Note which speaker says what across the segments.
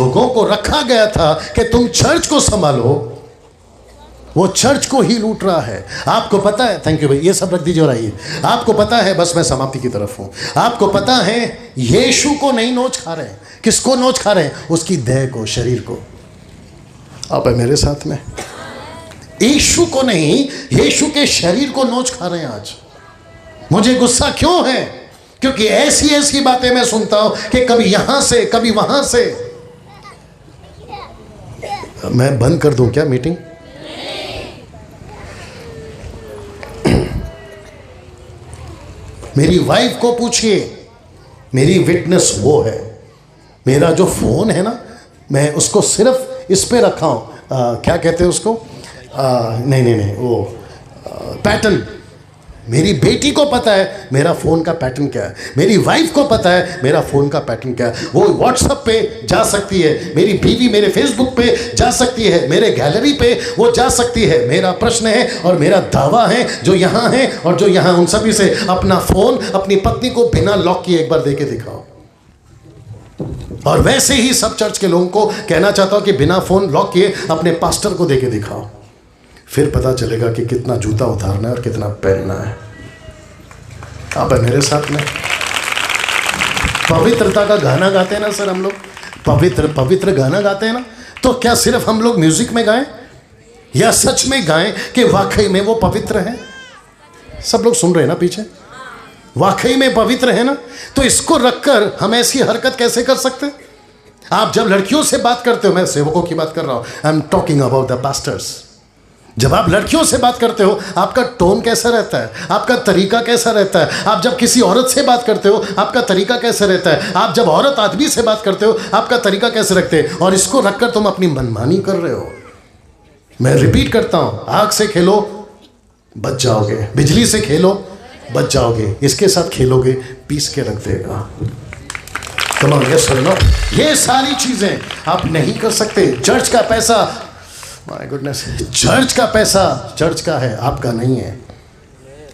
Speaker 1: लोगों को रखा गया था कि तुम चर्च को संभालो, वो चर्च को ही लूट रहा है। आपको पता है, थैंक यू भाई, ये सब रख दीजिए और आइए। आपको पता है, बस मैं समाप्ति की तरफ हूं, आपको पता है यीशु को नहीं नोच खा रहे हैं। किसको नोच खा रहे हैं? उसकी देह को, शरीर को। आप है मेरे साथ में? यीशु को नहीं, यीशु के शरीर को नोच खा रहे हैं आज। मुझे गुस्सा क्यों है? क्योंकि ऐसी ऐसी बातें मैं सुनता हूं कि कभी यहां से कभी वहां से। मैं बंद कर दूं क्या मीटिंग? मेरी वाइफ को पूछिए, मेरी विटनेस वो है। मेरा जो फोन है ना, मैं उसको सिर्फ इस पे रखा हूं, क्या कहते हैं उसको, नहीं वो पैटर्न। मेरी बेटी को पता है मेरा फ़ोन का पैटर्न क्या है, मेरी वाइफ को पता है मेरा फ़ोन का पैटर्न क्या है। वो व्हाट्सएप पे जा सकती है, मेरी बीवी मेरे फेसबुक पे जा सकती है, मेरे गैलरी पे वो जा सकती है। मेरा प्रश्न है और मेरा दावा है, जो यहाँ है और जो यहाँ, उन सभी से अपना फ़ोन अपनी पत्नी को बिना लॉक किए एक बार दे के दिखाओ। और वैसे ही सब चर्च के लोगों को कहना चाहता हूँ कि बिना फ़ोन लॉक किए अपने पास्टर को दे के दिखाओ। फिर पता चलेगा कि कितना जूता उतारना है और कितना पहनना है। आप है मेरे साथ में? पवित्रता का गाना गाते हैं ना सर हम लोग, पवित्र पवित्र गाना गाते हैं ना, तो क्या सिर्फ हम लोग म्यूजिक में गाएं या सच में गाएं कि वाकई में वो पवित्र है? सब लोग सुन रहे हैं ना पीछे? वाकई में पवित्र है ना? तो इसको रखकर हम ऐसी हरकत कैसे कर सकते? आप जब लड़कियों से बात करते हो, मैं सेवकों की बात कर रहा हूं, I am talking about the pastors. जब आप लड़कियों से बात करते हो, आपका टोन कैसा रहता है, आपका तरीका कैसा रहता है? आप जब किसी औरत से बात करते हो, आपका तरीका कैसे रहता है? आप जब औरत आदमी से बात करते हो, आपका तरीका कैसे रखते हैं? और इसको रखकर तुम अपनी मनमानी कर रहे हो। मैं रिपीट करता हूं, आग से खेलो बच जाओगे, बिजली से खेलो बच जाओगे, इसके साथ खेलोगे पीस के रख देगा। तमाम ये सुनो, ये सारी चीजें आप नहीं कर सकते। चर्च का पैसा, माय गुडनेस, चर्च का पैसा चर्च का है, आपका नहीं है।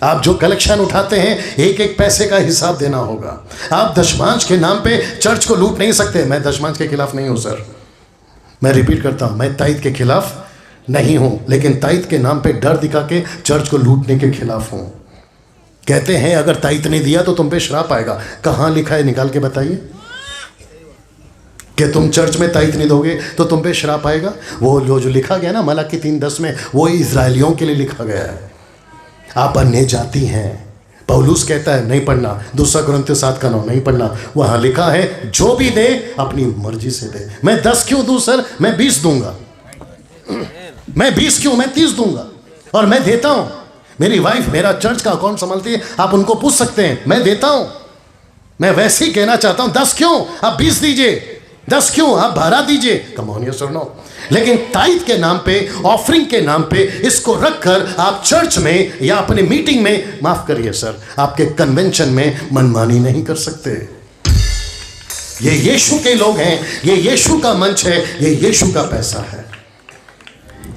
Speaker 1: आप जो कलेक्शन उठाते हैं, एक एक पैसे का हिसाब देना होगा। आप दशमांश के नाम पे चर्च को लूट नहीं सकते। मैं दशमांश के खिलाफ नहीं हूं सर, मैं रिपीट करता हूं, मैं ताइद के खिलाफ नहीं हूं, लेकिन ताइद के नाम पे डर दिखा के चर्च को लूटने के खिलाफ हूं। कहते हैं अगर ताइद नहीं दिया तो तुम पे श्राप आएगा। कहां लिखा है, निकाल के बताइए कि तुम चर्च में ताइद नहीं दोगे तो तुम पे श्राप आएगा। वो जो लिखा गया ना मलाकी 3:10 में, वो इजरायलियों के लिए लिखा गया है। आप अन्य जाति हैं, पौलुस कहता है नहीं पढ़ना, 2 कुरिन्थियों 7:9 नहीं पढ़ना। वहां लिखा है जो भी दे अपनी मर्जी से दे। मैं 10 क्यों दूं सर? मैं 20 दूंगा। मैं 20 क्यों? मैं 30 दूंगा और मैं देता हूं। मेरी वाइफ मेरा चर्च का अकाउंट संभालती है, आप उनको पूछ सकते हैं, मैं देता हूं। मैं वैसे ही कहना चाहता हूं, 10 क्यों? आप 20 दीजिए। 10 क्यों? आप 12 दीजिए। कम ऑन यस और नो। लेकिन ताइद के नाम पे, ऑफरिंग के नाम पे इसको रखकर आप चर्च में या अपने मीटिंग में, माफ करिए सर, आपके कन्वेंशन में मनमानी नहीं कर सकते। ये यीशु के लोग हैं, ये यीशु का मंच है, ये यीशु का पैसा है।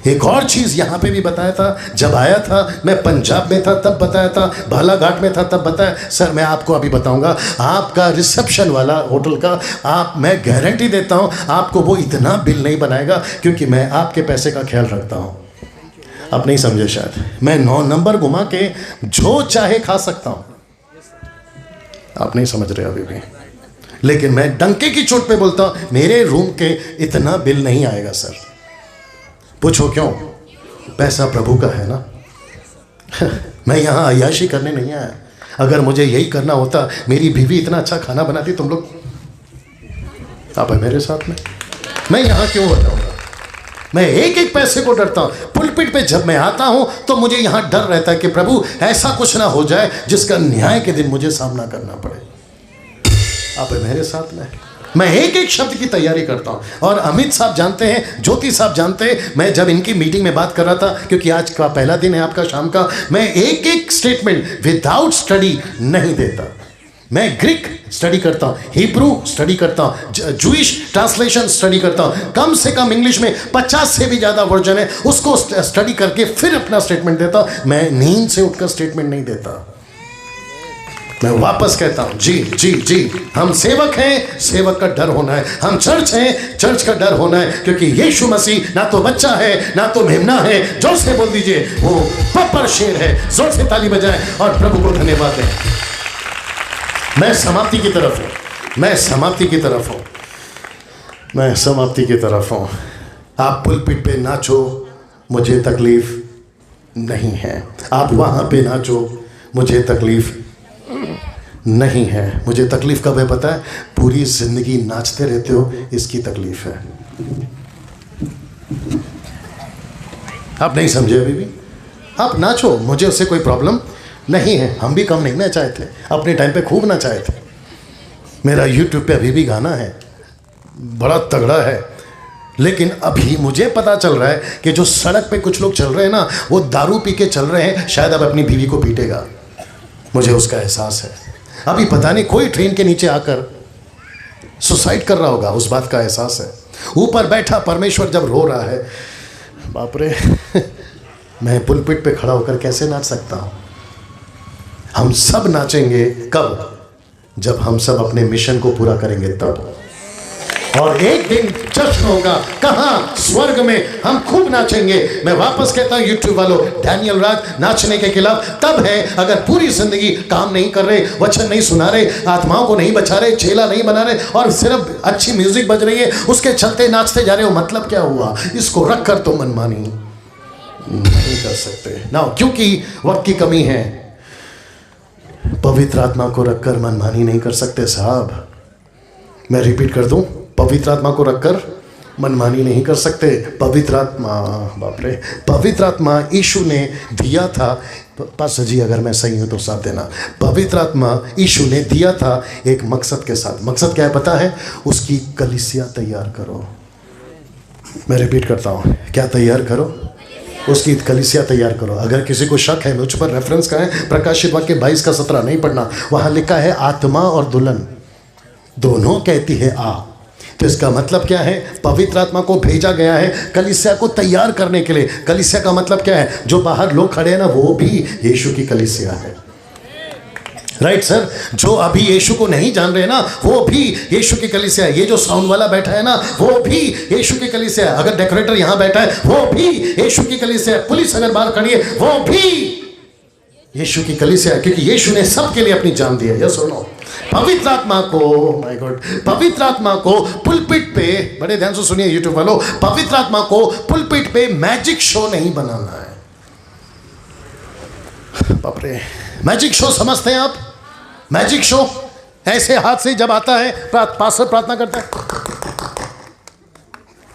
Speaker 1: एक और चीज यहां पे भी बताया था, जब आया था मैं पंजाब में था तब बताया था, बालाघाट में था तब बताया। सर मैं आपको अभी बताऊंगा, आपका रिसेप्शन वाला होटल का, मैं गारंटी देता हूं आपको वो इतना बिल नहीं बनाएगा, क्योंकि मैं आपके पैसे का ख्याल रखता हूं। आप नहीं समझे शायद, मैं 9 नंबर घुमा के जो चाहे खा सकता हूं। आप नहीं समझ रहे अभी भी, लेकिन मैं डंके की चोट पे बोलता हूं मेरे रूम के इतना बिल नहीं आएगा सर। पूछो क्यों? पैसा प्रभु का है ना। मैं यहाँ अय्याशी करने नहीं आया। अगर मुझे यही करना होता, मेरी बीवी इतना अच्छा खाना बनाती, तुम लोग, आप है मेरे साथ में? मैं यहाँ क्यों बताऊँगा? मैं एक एक पैसे को डरता हूँ। पुलपिट पे जब मैं आता हूँ तो मुझे यहाँ डर रहता है कि प्रभु ऐसा कुछ ना हो जाए जिसका न्याय के दिन मुझे सामना करना पड़े। आप है मेरे साथ में? मैं एक एक शब्द की तैयारी करता हूं। और अमित साहब जानते हैं, ज्योति साहब जानते हैं, मैं जब इनकी मीटिंग में बात कर रहा था, क्योंकि आज का पहला दिन है आपका शाम का, मैं एक एक स्टेटमेंट विदाउट स्टडी नहीं देता। मैं ग्रीक स्टडी करता हूं, हिब्रू स्टडी करता हूं, जूइश ट्रांसलेशन स्टडी करता हूं। कम से कम इंग्लिश में 50 से भी ज़्यादा वर्जन है, उसको स्टडी करके फिर अपना स्टेटमेंट देता हूं। मैं नींद से उठकर स्टेटमेंट नहीं देता। मैं वापस कहता हूं, जी जी जी, हम सेवक हैं, सेवक का डर होना है। हम चर्च हैं, चर्च का डर होना है, क्योंकि यीशु मसीह ना तो बच्चा है ना तो मेमना है। जोर से बोल दीजिए, वो पपर शेर है। जोर से ताली बजाएं और प्रभु को धन्यवाद दें। मैं समाप्ति की तरफ हूं, मैं समाप्ति की तरफ हूं, मैं समाप्ति की तरफ हूं। आप पुलपिट पे नाचो, मुझे तकलीफ नहीं है। आप वहां पे नाचो, मुझे तकलीफ नहीं है। मुझे तकलीफ कब है पता है? पूरी जिंदगी नाचते रहते हो, इसकी तकलीफ है। आप नहीं समझे अभी भी? आप नाचो, मुझे उससे कोई प्रॉब्लम नहीं है। हम भी कम नहीं नचाए थे, अपने टाइम पे खूब नचाए थे। मेरा यूट्यूब पे अभी भी गाना है, बड़ा तगड़ा है। लेकिन अभी मुझे पता चल रहा है कि जो सड़क पे कुछ लोग चल रहे हैं ना, वो दारू पी के चल रहे हैं, शायद अब अपनी बीवी को पीटेगा। मुझे उसका एहसास है। अभी पता नहीं कोई ट्रेन के नीचे आकर सुसाइड कर रहा होगा, उस बात का एहसास है। ऊपर बैठा परमेश्वर जब रो रहा है, बाप रे मैं पुलपिट पे खड़ा होकर कैसे नाच सकता हूं? हम सब नाचेंगे कब? जब हम सब अपने मिशन को पूरा करेंगे तब। और एक दिन जश्न होगा, कहां? स्वर्ग में। हम खूब नाचेंगे। मैं वापस कहता हूं यूट्यूब वालों, डैनियल राज नाचने के खिलाफ तब है अगर पूरी जिंदगी काम नहीं कर रहे, वचन नहीं सुना रहे, आत्माओं को नहीं बचा रहे, चेला नहीं बना रहे, और सिर्फ अच्छी म्यूजिक बज रही है, उसके चलते नाचते जा रहे हो। मतलब क्या हुआ? इसको रखकर तो मनमानी नहीं कर सकते ना, क्योंकि वक्त की कमी है। पवित्र आत्मा को रखकर मनमानी नहीं कर सकते साहब। मैं रिपीट कर दूं, पवित्र आत्मा को रखकर मनमानी नहीं कर सकते। पवित्र आत्मा, बाप रे, पवित्र आत्मा यीशु ने दिया था। पास्टर जी अगर मैं सही हूं तो साथ देना। पवित्र आत्मा यीशु ने दिया था एक मकसद के साथ। मकसद क्या है पता है? उसकी कलीसिया तैयार करो। मैं रिपीट करता हूं, क्या तैयार करो? उसकी कलीसिया तैयार करो। अगर किसी को शक है, मुझ पर रेफरेंस का है, प्रकाशित वाक्य 22 का 17 नहीं पढ़ना, वहां लिखा है आत्मा और दुल्हन दोनों कहती है आ। तो इसका मतलब क्या है? पवित्र आत्मा को भेजा गया है कलीसिया को तैयार करने के लिए। कलीसिया का मतलब क्या है? जो बाहर लोग खड़े हैं ना, वो भी यीशु की कलीसिया है। Right sir? जो अभी यीशु को नहीं जान रहे ना, वो भी यीशु की कलीसिया है। ये जो साउंड वाला बैठा है ना, वो भी यीशु की कलीसिया है। अगर डेकोरेटर यहां बैठा है, वो भी यीशु की कलीसिया है। पुलिस अगर बाहर खड़ी है, वो भी यीशु की कलीसिया है, क्योंकि यीशु ने सबके लिए अपनी जान दी है। यस और नो? पवित्र आत्मा को, माय गॉड, पवित्र आत्मा को पुलपिट पे, बड़े ध्यान से सुनिए यूट्यूब वालों, पवित्र आत्मा को पुलपिट पे मैजिक शो नहीं बनाना है। बाप रे, मैजिक शो समझते हैं आप? मैजिक शो ऐसे हाथ से जब आता है, पास्टर प्रार्थना करता है,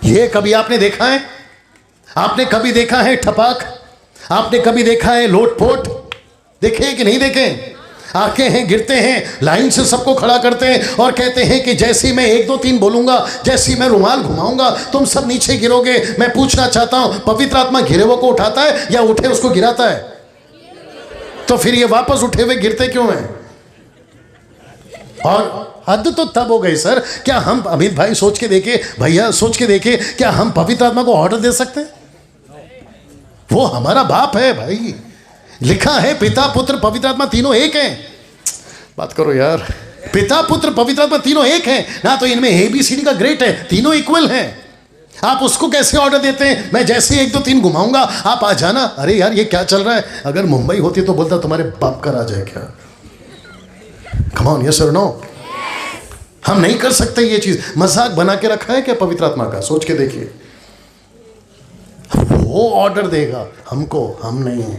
Speaker 1: ये कभी आपने देखा है? आपने कभी देखा है ठपाक? आपने कभी देखा है लोटपोट? देखे कि नहीं देखे? आके हैं, गिरते हैं, लाइन से सबको खड़ा करते हैं और कहते हैं कि जैसे ही मैं 1 2 3 बोलूंगा, जैसे ही मैं रुमाल घुमाऊंगा, तुम सब नीचे गिरोगे। मैं पूछना चाहता हूं, पवित्र आत्मा घिरे हुए को उठाता है या उठे उसको गिराता है? तो फिर ये वापस उठे हुए गिरते क्यों हैं? और हद तो तब हो गई सर। क्या हम, अमित भाई सोच के देखे, भैया सोच के देखे, क्या हम पवित्र आत्मा को ऑर्डर दे सकते हैं? वो हमारा बाप है भाई। लिखा है पिता पुत्र पवित्र आत्मा तीनों एक हैं। बात करो यार, पिता पुत्र पवित्र आत्मा तीनों एक हैं ना। तो इनमें ABCD का ग्रेट है, तीनों इक्वल हैं। आप उसको कैसे ऑर्डर देते हैं? मैं जैसे 1 2 3 घुमाऊंगा, आप आ जाना। अरे यार ये क्या चल रहा है? अगर मुंबई होती तो बोलता तुम्हारे बाप का राज है क्या? कम ऑन, यस और नो? हम नहीं कर सकते ये चीज। मजाक बना के रखा है क्या पवित्र आत्मा का? सोच के देखिए, वो ऑर्डर देगा हमको, हम नहीं।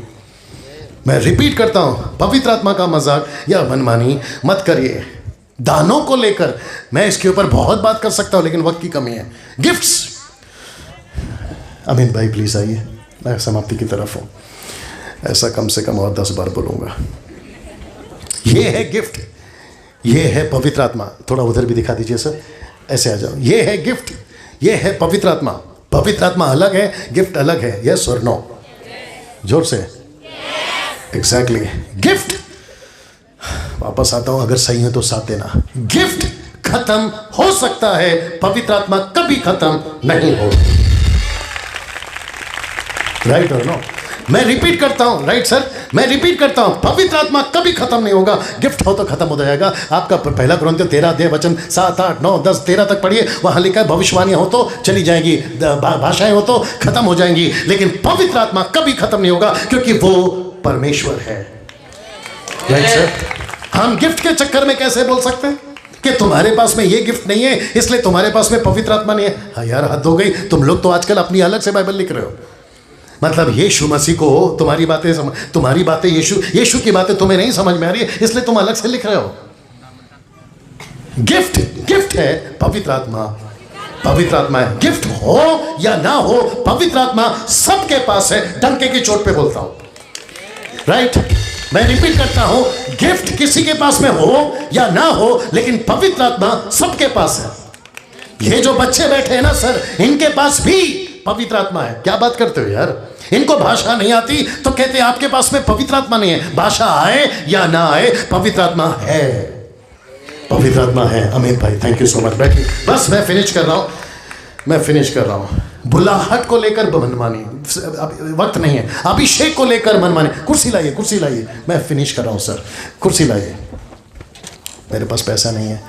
Speaker 1: मैं रिपीट करता हूं, पवित्र आत्मा का मजाक या मनमानी मत करिए। दानों को लेकर मैं इसके ऊपर बहुत बात कर सकता हूं, लेकिन वक्त की कमी है। गिफ्ट्स, अमित भाई प्लीज आइए, मैं समाप्ति की तरफ हूं। ऐसा कम से कम और 10 बार बोलूंगा। ये है गिफ्ट, ये है पवित्र आत्मा। थोड़ा उधर भी दिखा दीजिए सर, ऐसे आ जाओ। ये है गिफ्ट, ये है पवित्र आत्मा। पवित्र आत्मा अलग है, गिफ्ट अलग है। यस और नो? जोर से। Exactly, gift. वापस आता हूं, अगर सही है तो साथ देना। गिफ्ट खत्म हो सकता है, पवित्र आत्मा कभी खत्म नहीं हो। राइट और नो? मैं रिपीट करता हूं, राइट सर, मैं रिपीट करता हूं, पवित्र आत्मा कभी खत्म नहीं होगा। गिफ्ट हो तो खत्म हो जाएगा। आपका पहला कुरिन्थियों 13 अध्याय वचन 7, 8, 9, 10, 13 तक पढ़िए, वहां लिखा है भविष्यवाणियां हो तो चली जाएंगी, भाषाएं हो तो खत्म हो जाएंगी, लेकिन पवित्र आत्मा कभी खत्म नहीं होगा, क्योंकि वो परमेश्वर है। राइट सर, हम गिफ्ट के चक्कर में कैसे बोल सकते हैं कि तुम्हारे पास में ये गिफ्ट नहीं है इसलिए तुम्हारे पास में पवित्र आत्मा नहीं है? हाँ यार, हद हो गई। तुम लोग तो आजकल अपनी अलग से बाइबल लिख रहे हो। मतलब यीशु मसीह को तुम्हारी बातें यीशु की बातें तुम्हें नहीं समझ में आ रही है, इसलिए तुम अलग से लिख रहे हो। गिफ्ट है पवित्र आत्मा है। गिफ्ट हो या ना हो, पवित्र आत्मा सबके पास है। डंके की चोट पे बोलता हूं, राइट। मैं रिपीट करता हूं, गिफ्ट किसी के पास में हो या ना हो, लेकिन पवित्र आत्मा सबके पास है। ये जो बच्चे बैठे हैं ना सर, इनके पास भी पवित्र आत्मा है। क्या बात करते हो यार? इनको भाषा नहीं आती तो कहते हैं आपके पास में पवित्र आत्मा नहीं है। भाषा आए या ना आए, पवित्र आत्मा है, पवित्र आत्मा है। अमित भाई थैंक यू सो मच। बैठिए, बस मैं फिनिश कर रहा हूं। बुलाहट को लेकर मनमानी, वक्त नहीं है। अभिषेक को लेकर मनमानी। कुर्सी लाइए, मैं फिनिश कर रहा हूं सर। कुर्सी लाइए। मेरे पास पैसा नहीं है,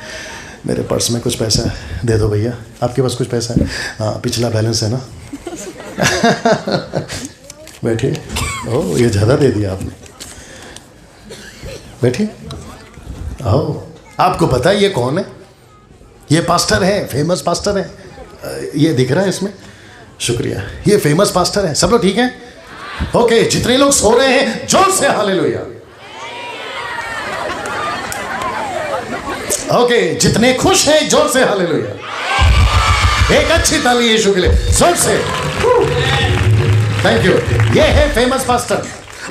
Speaker 1: मेरे पर्स में कुछ पैसा है, दे दो भैया। आपके पास कुछ पैसा है? हाँ, पिछला बैलेंस है ना। बैठिए। ओह, ये ज़्यादा दे दिया आपने। बैठिए। आओ, आपको पता है ये कौन है? ये पास्टर है, फेमस पास्टर है। ये दिख रहा है इसमें? शुक्रिया। ये फेमस पास्टर है। सब लोग ठीक हैं? ओके, जितने लोग सो रहे हैं जोर से हालेलुया। ओके, जितने खुश हैं जोर से हालेलुया। एक अच्छी ताली यीशु के लिए, जोर से। Thank you. ये है फेमस पास्टर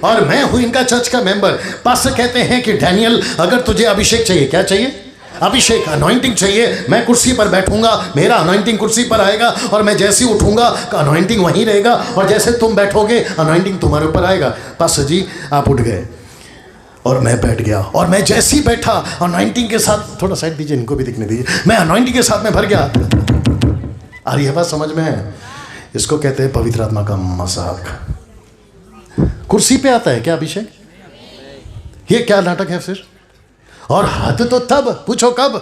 Speaker 1: और मैं हूं इनका चर्च का मेंबर। पास्टर कहते हैं कि डैनियल, अगर तुझे अभिषेक चाहिए, क्या चाहिए? अभिषेक, अनॉइंटिंग चाहिए। मैं कुर्सी पर बैठूंगा, मेरा अनॉइंटिंग कुर्सी पर आएगा और मैं जैसे ही उठूंगा अनॉइंटिंग वहीं रहेगा, और जैसे तुम बैठोगे अनॉइंटिंग तुम्हारे ऊपर आएगा। पास्टर जी आप उठ गए और मैं बैठ गया, और मैं जैसे ही बैठा अनॉइंटिंग के साथ, थोड़ा साइड दीजिए, इनको भी दिखने दीजिए, मैं अनॉइंटिंग के साथ में भर गया। अरे ये बात समझ में है? इसको कहते हैं पवित्र आत्मा का मजाक। कुर्सी पे आता है क्या अभिषेक? ये क्या नाटक है फिर? और हद तो तब, पूछो कब?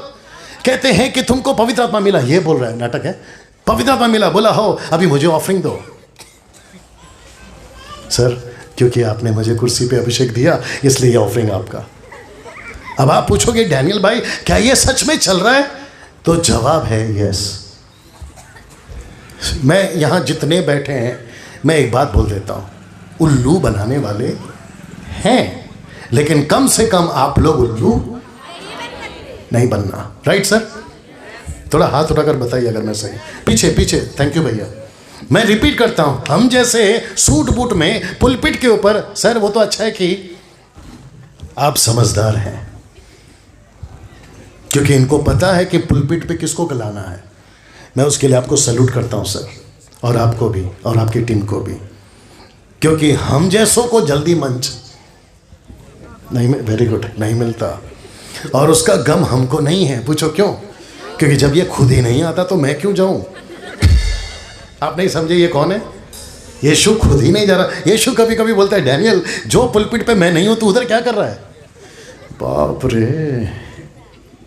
Speaker 1: कहते हैं कि तुमको पवित्र आत्मा मिला, ये बोल रहा है, नाटक है। पवित्र आत्मा मिला, बोला हो अभी मुझे ऑफरिंग दो। सर क्योंकि आपने मुझे कुर्सी पे अभिषेक दिया इसलिए ये ऑफरिंग आपका। अब आप पूछोगे डैनियल भाई क्या ये सच में चल रहा है? तो जवाब है यस। मैं यहां जितने बैठे हैं, मैं एक बात बोल देता हूं, उल्लू बनाने वाले हैं, लेकिन कम से कम आप लोग उल्लू नहीं बनना। Right sir? थोड़ा हाथ उठाकर बताइए अगर मैं सही। पीछे, थैंक यू भैया। मैं रिपीट करता हूं, हम जैसे सूट बूट में पुलपिट के ऊपर, सर वो तो अच्छा है कि आप समझदार हैं, क्योंकि इनको पता है कि पुलपिट पे किसको गलाना है। मैं उसके लिए आपको सैल्यूट करता हूं सर, और आपको भी और आपकी टीम को भी, क्योंकि हम जैसों को जल्दी मंच नहीं, वेरी गुड, नहीं मिलता, और उसका गम हमको नहीं है। पूछो क्यों? क्योंकि जब ये खुद ही नहीं आता तो मैं क्यों जाऊं? आप नहीं समझे ये कौन है? यीशु खुद ही नहीं जा रहा। यीशु कभी कभी बोलता है डैनियल जो पुलपिट पे मैं नहीं हूं तू उधर क्या कर रहा है? बाप रे।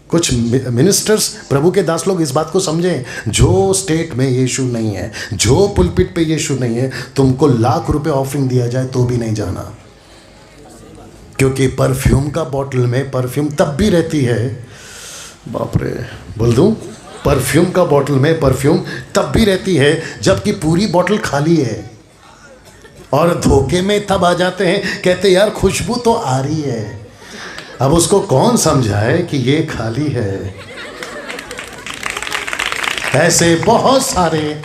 Speaker 1: कुछ मिनिस्टर्स, प्रभु के दास लोग इस बात को समझें, जो स्टेट में यीशु नहीं है, जो पुलपिट पे यीशु नहीं है, तुमको लाख रुपए ऑफरिंग दिया जाए तो भी नहीं जाना, क्योंकि परफ्यूम का बॉटल में परफ्यूम तब भी रहती है, बाप रे बोल दूं, परफ्यूम का बॉटल में परफ्यूम तब भी रहती है जबकि पूरी बॉटल खाली है, और धोखे में तब आ जाते हैं, कहते यार खुशबू तो आ रही है। अब उसको कौन समझाए कि ये खाली है? ऐसे बहुत सारे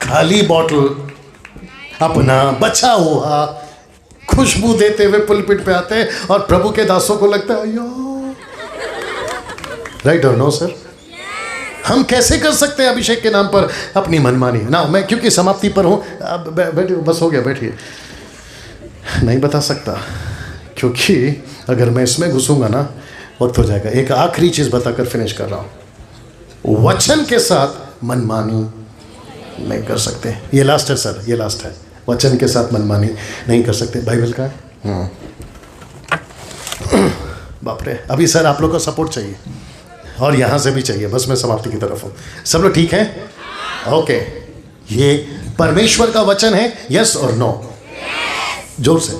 Speaker 1: खाली बॉटल अपना बचा हुआ खुशबू देते हुए पुलपिट पे आते हैं, और प्रभु के दासों को लगता है यार। राइट और नो सर? हम कैसे कर सकते हैं अभिषेक के नाम पर अपनी मनमानी ना? मैं क्योंकि समाप्ति पर हूं, अब बैठिए, बस हो गया, बैठिए। नहीं बता सकता, क्योंकि अगर मैं इसमें घुसूंगा ना वक्त हो जाएगा। एक आखिरी चीज बताकर फिनिश कर रहा हूं, वचन के साथ मनमानी नहीं कर सकते। ये लास्ट है सर, ये लास्ट है। वचन के साथ मनमानी नहीं कर सकते। बाइबल का बाप रे, अभी सर आप लोग का सपोर्ट चाहिए और यहाँ से भी चाहिए। बस मैं समाप्ति की तरफ हूँ। सब लोग ठीक है? ओके, ये परमेश्वर का वचन है, यस और नो? जोर से।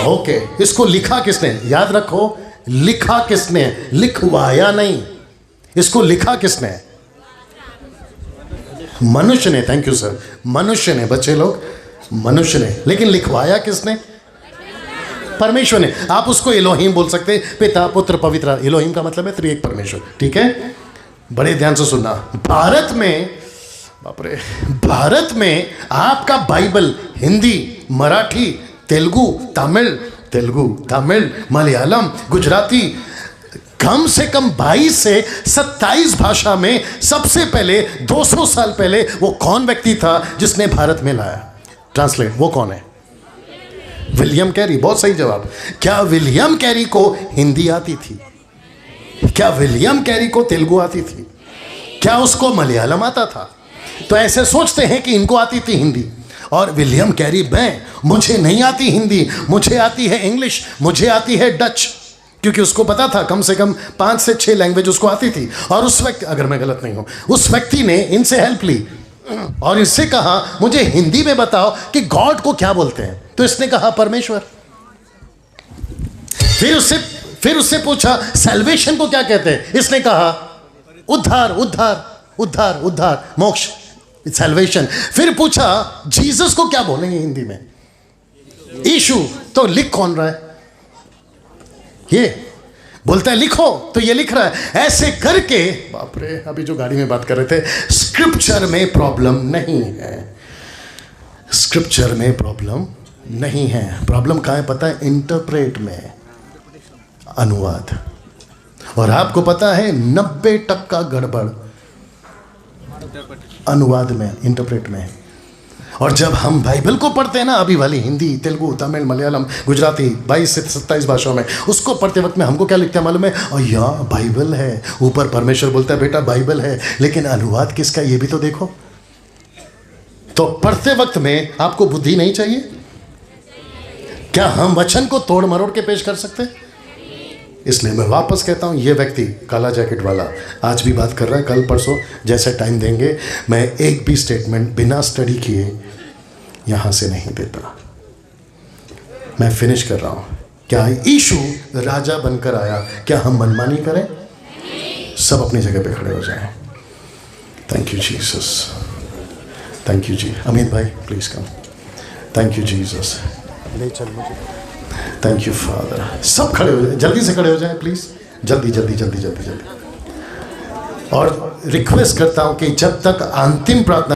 Speaker 1: ओके, इसको लिखा किसने? याद रखो, लिखा किसने? लिखवाया नहीं। इसको लिखा किसने? मनुष्य ने। थैंक यू सर, मनुष्य ने। बच्चे लोग, मनुष्य ने। लेकिन लिखवाया किसने? परमेश्वर ने। आप उसको एलोहिम बोल सकते हैं, पिता पुत्र पवित्र। एलोहिम का मतलब है त्रिएक परमेश्वर, ठीक है? बड़े ध्यान से सुनना। भारत में, बाप रे, भारत में आपका बाइबल हिंदी, मराठी, तेलुगु, तमिल, मलयालम, गुजराती, कम से कम 22 से 27 भाषा में सबसे पहले 200 साल पहले वो कौन व्यक्ति था जिसने भारत में लाया? ट्रांसलेट, वो कौन है? William Carey. बहुत सही जवाब। क्या विलियम कैरी को हिंदी आती थी? क्या विलियम कैरी को तेलुगु आती थी? क्या उसको मलयालम आता था? तो ऐसे सोचते हैं कि इनको आती थी हिंदी, और विलियम कैरी, मुझे नहीं आती हिंदी, मुझे आती है इंग्लिश, मुझे आती है डच, क्योंकि उसको पता था कम से कम 5 से 6 लैंग्वेज उसको आती थी। और उस व्यक्ति, अगर मैं गलत नहीं हूं, उस व्यक्ति ने इनसे हेल्प ली और इससे कहा मुझे हिंदी में बताओ कि गॉड को क्या बोलते हैं। तो इसने कहा परमेश्वर। फिर उससे पूछा सैल्वेशन को क्या कहते हैं। इसने कहा उद्धार, उद्धार, उद्धार, उद्धार, मोक्ष, सैल्वेशन। फिर पूछा जीसस को क्या बोलेंगे हिंदी में? यीशु। तो लिख कौन रहा है? ये बोलता है लिखो, तो ये लिख रहा है। ऐसे करके, बाप रे, अभी जो गाड़ी में बात कर रहे थे, स्क्रिप्चर में प्रॉब्लम नहीं है। स्क्रिप्चर में प्रॉब्लम नहीं है। प्रॉब्लम कहाँ है पता है? इंटरप्रेट में, अनुवाद। और आपको पता है 90% गड़बड़ अनुवाद में, इंटरप्रेट में। और जब हम बाइबल को पढ़ते हैं ना, अभी वाली हिंदी, तेलुगु, तमिल, मलयालम, गुजराती, 22 से 27 भाषाओं में, उसको पढ़ते वक्त में हमको क्या लिखते हैं मालूम है? और यार बाइबल है, ऊपर परमेश्वर बोलता है बेटा बाइबल है, लेकिन अनुवाद किसका ये भी तो देखो। तो पढ़ते वक्त में आपको बुद्धि नहीं चाहिए? क्या हम वचन को तोड़ मरोड़ के पेश कर सकते हैं? इसलिए मैं वापस कहता हूँ, ये व्यक्ति काला जैकेट वाला आज भी बात कर रहा है, कल परसों जैसे टाइम देंगे, मैं एक भी स्टेटमेंट बिना स्टडी किए यहाँ से नहीं देता। मैं फिनिश कर रहा हूँ। क्या यीशु राजा बनकर आया? क्या हम मनमानी करें? सब अपनी जगह पे खड़े हो जाएं। Thank you Jesus, thank you जी। अमित भाई please come. Thank you Jesus. ले चल मुझे। Thank you father. सब खड़े हो जाए, जल्दी से खड़े हो जाए प्लीज़, जल्दी जल्दी जल्दी जल्दी जल्दी। और रिक्वेस्ट करता हूँ कि जब तक अंतिम प्रार्थना